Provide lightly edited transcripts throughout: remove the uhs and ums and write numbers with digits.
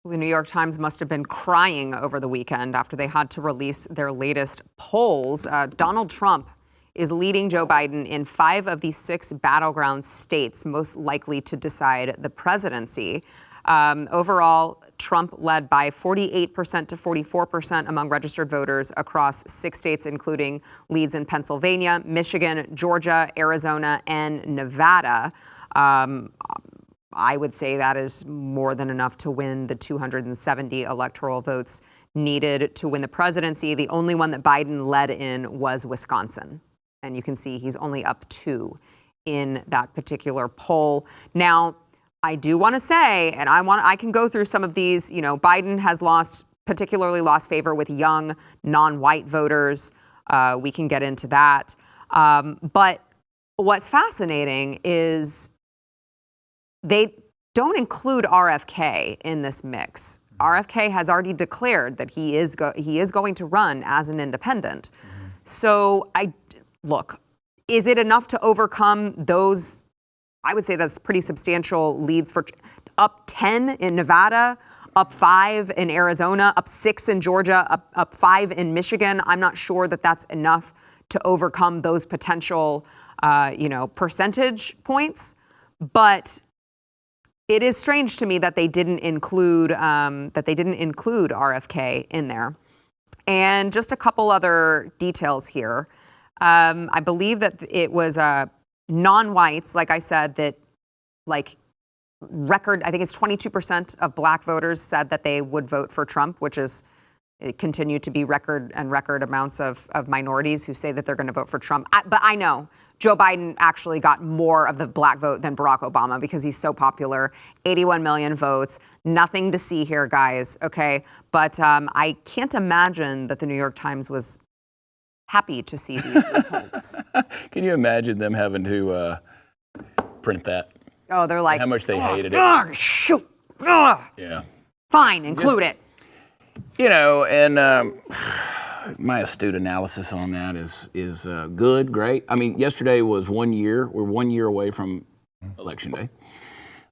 The New York Times must have been crying over the weekend after they had to release their latest polls. Donald Trump is leading Joe Biden in 5 of the 6 battleground states most likely to decide the presidency. Overall, Trump led by 48% to 44% among registered voters across 6 states, including leads in Pennsylvania, Michigan, Georgia, Arizona, and Nevada. I would say that is more than enough to win the 270 electoral votes needed to win the presidency. The only one that Biden led in was Wisconsin. And you can see he's only up 2 in that particular poll. Now, I do want to say, and I can go through some of these, Biden has particularly lost favor with young, non-white voters. We can get into that. But what's fascinating is they don't include RFK in this mix. RFK has already declared that he is going to run as an independent. Mm-hmm. So look, is it enough to overcome those? I would say that's pretty substantial leads for up 10 in Nevada, up 5 in Arizona, up 6 in Georgia, up 5 in Michigan. I'm not sure that that's enough to overcome those potential, percentage points. But it is strange to me that they didn't include RFK in there. And just a couple other details here. I believe that it was non-whites, like I said, that I think it's 22% of black voters said that they would vote for Trump, which is continue to be record amounts of minorities who say that they're going to vote for Trump. But I know Joe Biden actually got more of the black vote than Barack Obama because he's so popular. 81 million votes. Nothing to see here, guys. Okay. But I can't imagine that the New York Times was happy to see these results. Can you imagine them having to print that? Oh, they're like, how much they hated it. Shoot. Yeah. Fine, include it. And my astute analysis on that is good, great. I mean, yesterday was 1 year. We're 1 year away from Election Day.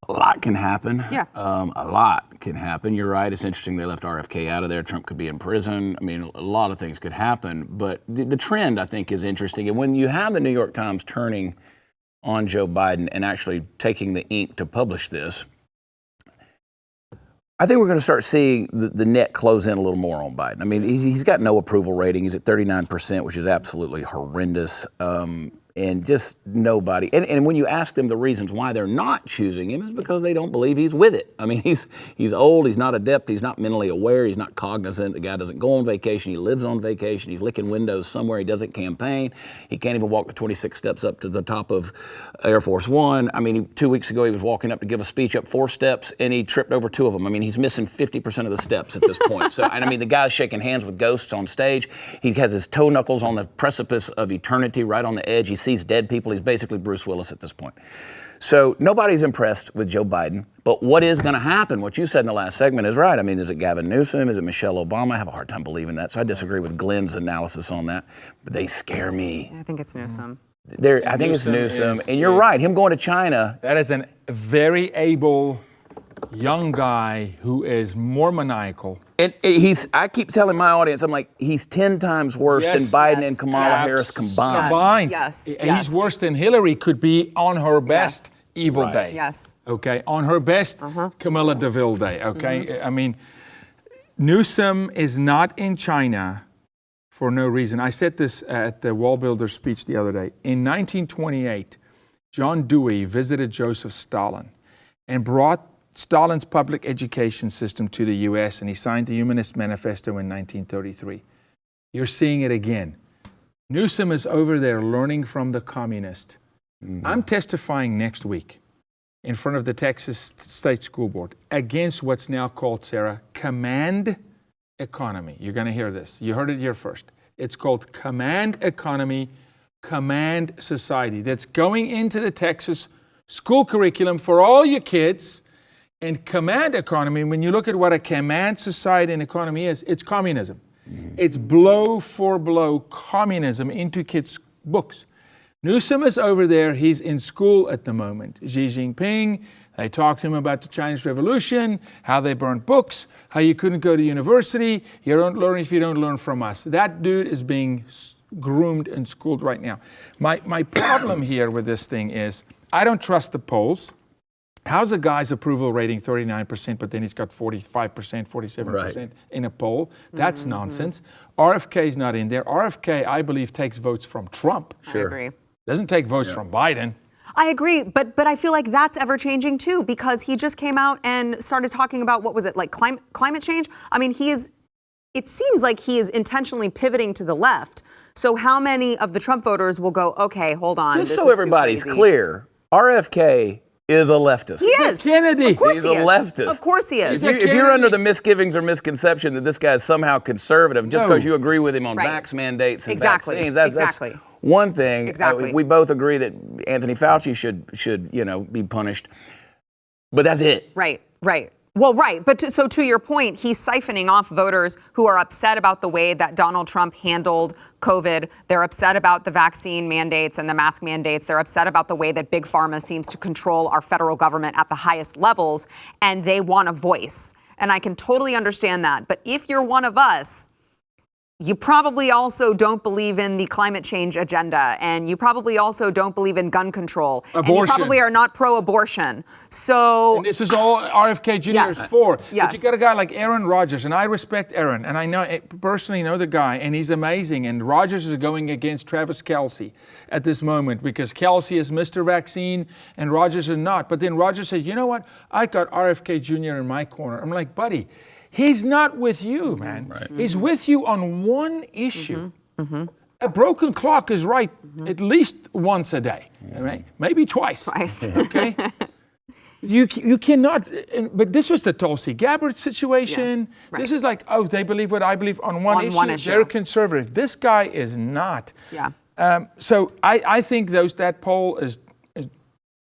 A lot can happen. Yeah. A lot can happen. You're right. It's interesting they left RFK out of there. Trump could be in prison. I mean, a lot of things could happen. But the trend, I think, is interesting. And when you have the New York Times turning on Joe Biden and actually taking the ink to publish this, I think we're going to start seeing the net close in a little more on Biden. I mean, he's got no approval rating. He's at 39%, which is absolutely horrendous. And just nobody. And when you ask them the reasons why they're not choosing him, is because they don't believe he's with it. I mean, he's old, he's not adept, he's not mentally aware, he's not cognizant. The guy doesn't go on vacation, he lives on vacation, he's licking windows somewhere, he doesn't campaign. He can't even walk the 26 steps up to the top of Air Force One. I mean, 2 weeks ago he was walking up to give a speech up 4 steps and he tripped over 2 of them. I mean, he's missing 50% of the steps at this point. So, and I mean, the guy's shaking hands with ghosts on stage. He has his toe knuckles on the precipice of eternity, right on the edge. He sees dead people. He's basically Bruce Willis at this point. So nobody's impressed with Joe Biden. But what is going to happen? What you said in the last segment is right. I mean, is it Gavin Newsom? Is it Michelle Obama? I have a hard time believing that. So I disagree with Glenn's analysis on that. But they scare me. I think it's Newsom. I think it's Newsom. And you're right. Him going to China. That is a very able young guy who is more maniacal. And I keep telling my audience, I'm like, he's 10 times worse than Biden and Kamala Harris combined. Yes. He's worse than Hillary could be on her best evil day. Yes. Okay. On her best Camilla DeVille day. Okay. I mean, Newsom is not in China for no reason. I said this at the Wall Builder speech the other day. In 1928, John Dewey visited Joseph Stalin and brought Stalin's public education system to the U.S., and he signed the Humanist Manifesto in 1933. You're seeing it again. Newsom is over there learning from the communist. Mm-hmm. I'm testifying next week in front of the Texas State School Board against what's now called, Sarah, command economy. You're going to hear this. You heard it here first. It's called command economy, command society. That's going into the Texas school curriculum for all your kids. And command economy, when you look at what a command society and economy is, it's communism. It's blow for blow communism into kids' books. Newsom is over there. He's in school at the moment. Xi Jinping, They talked to him about the Chinese Revolution, how they burned books, how you couldn't go to university. You don't learn if you don't learn from us. That dude is being groomed and schooled right now. My problem here with this thing is I don't trust the polls. How's a guy's approval rating 39%, but then he's got 45%, 47% in a poll? That's nonsense. RFK's not in there. RFK, I believe, takes votes from Trump. Sure. I agree. Doesn't take votes from Biden. I agree, but I feel like that's ever changing too, because he just came out and started talking about, what was it, like climate change? I mean, it seems like he is intentionally pivoting to the left. So how many of the Trump voters will go, okay, hold on. Just so everybody's clear, RFK is a leftist. He is. Kennedy. Of course He's he a is. leftist. Of course he is. If you're under the misgivings or misconception that this guy is somehow conservative just because you agree with him on vax mandates and vaccines, that's one thing. Exactly. We both agree that Anthony Fauci should be punished. But that's it. Right. Well, right. But so to your point, he's siphoning off voters who are upset about the way that Donald Trump handled COVID. They're upset about the vaccine mandates and the mask mandates. They're upset about the way that Big Pharma seems to control our federal government at the highest levels, and they want a voice. And I can totally understand that. But if you're one of us, you probably also don't believe in the climate change agenda, and you probably also don't believe in gun control. Abortion. And you probably are not pro-abortion. So and this is all RFK Jr. is for. Yes. But you got a guy like Aaron Rodgers, and I respect Aaron, and I personally know the guy, and he's amazing. And Rodgers is going against Travis Kelce at this moment because Kelce is Mr. Vaccine and Rodgers is not. But then Rodgers said, you know what? I got RFK Jr. in my corner. I'm like, buddy, he's not with you, man. Right. He's with you on one issue. A broken clock is right at least once a day, right? Maybe twice. Okay? You cannot, but this was the Tulsi Gabbard situation. Yeah, right. This is like, oh, they believe what I believe on one issue. They're conservative. This guy is not. Yeah. So I think that poll is,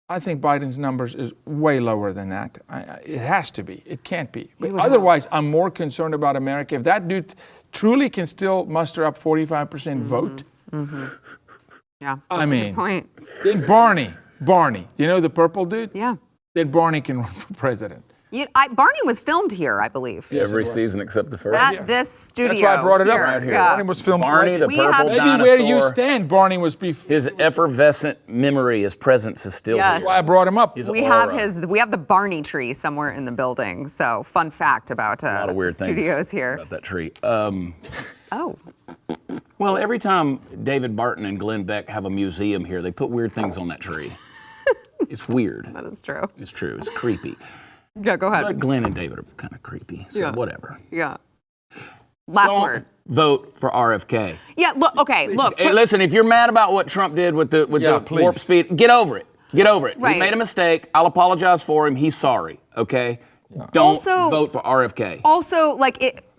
I think Biden's numbers is way lower than that. It has to be. It can't be. But otherwise, I'm more concerned about America. If that dude truly can still muster up 45% vote. Yeah, that's a good point. Then Barney, you know the purple dude? Yeah. Then Barney can run for president. Barney was filmed here, I believe. Yes, every season except the first. At this studio. That's why I brought it up right here. Yeah. Barney was filmed. Barney, the purple Maybe dinosaur. where you stand, Barney was His effervescent memory, his presence is still Yes. here. That's why I brought him up. We have the Barney tree somewhere in the building. So fun fact about A lot of weird studios things here. about that tree. Oh. Well, every time David Barton and Glenn Beck have a museum here, they put weird things on that tree. It's weird. That is true. It's true. It's creepy. Yeah, go ahead. But Glenn and David are kind of creepy, so whatever. Yeah. Last Don't word. vote for RFK. Yeah, look, okay, look. Hey, listen, if you're mad about what Trump did with the warp speed, get over it. Get over it. Right. He made a mistake. I'll apologize for him. He's sorry, okay? Don't vote for RFK. Also,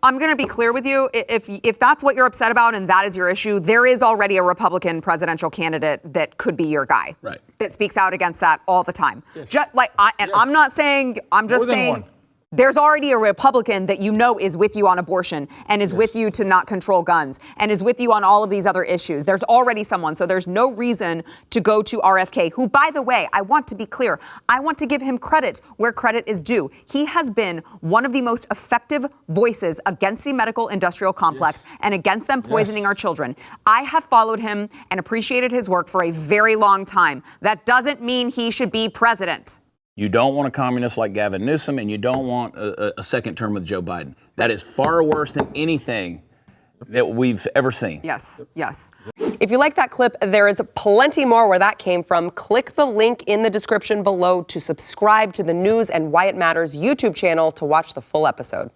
I'm going to be clear with you. If that's what you're upset about and that is your issue, there is already a Republican presidential candidate that could be your guy. Right. That speaks out against that all the time. Yes. I'm not saying, I'm just saying there's already a Republican that you know is with you on abortion and is with you to not control guns and is with you on all of these other issues. There's already someone. So there's no reason to go to RFK, who, by the way, I want to be clear, I want to give him credit where credit is due. He has been one of the most effective voices against the medical industrial complex and against them poisoning our children. I have followed him and appreciated his work for a very long time. That doesn't mean he should be president. You don't want a communist like Gavin Newsom, and you don't want a second term with Joe Biden. That is far worse than anything that we've ever seen. Yes, yes. If you like that clip, there is plenty more where that came from. Click the link in the description below to subscribe to the News and Why It Matters YouTube channel to watch the full episode.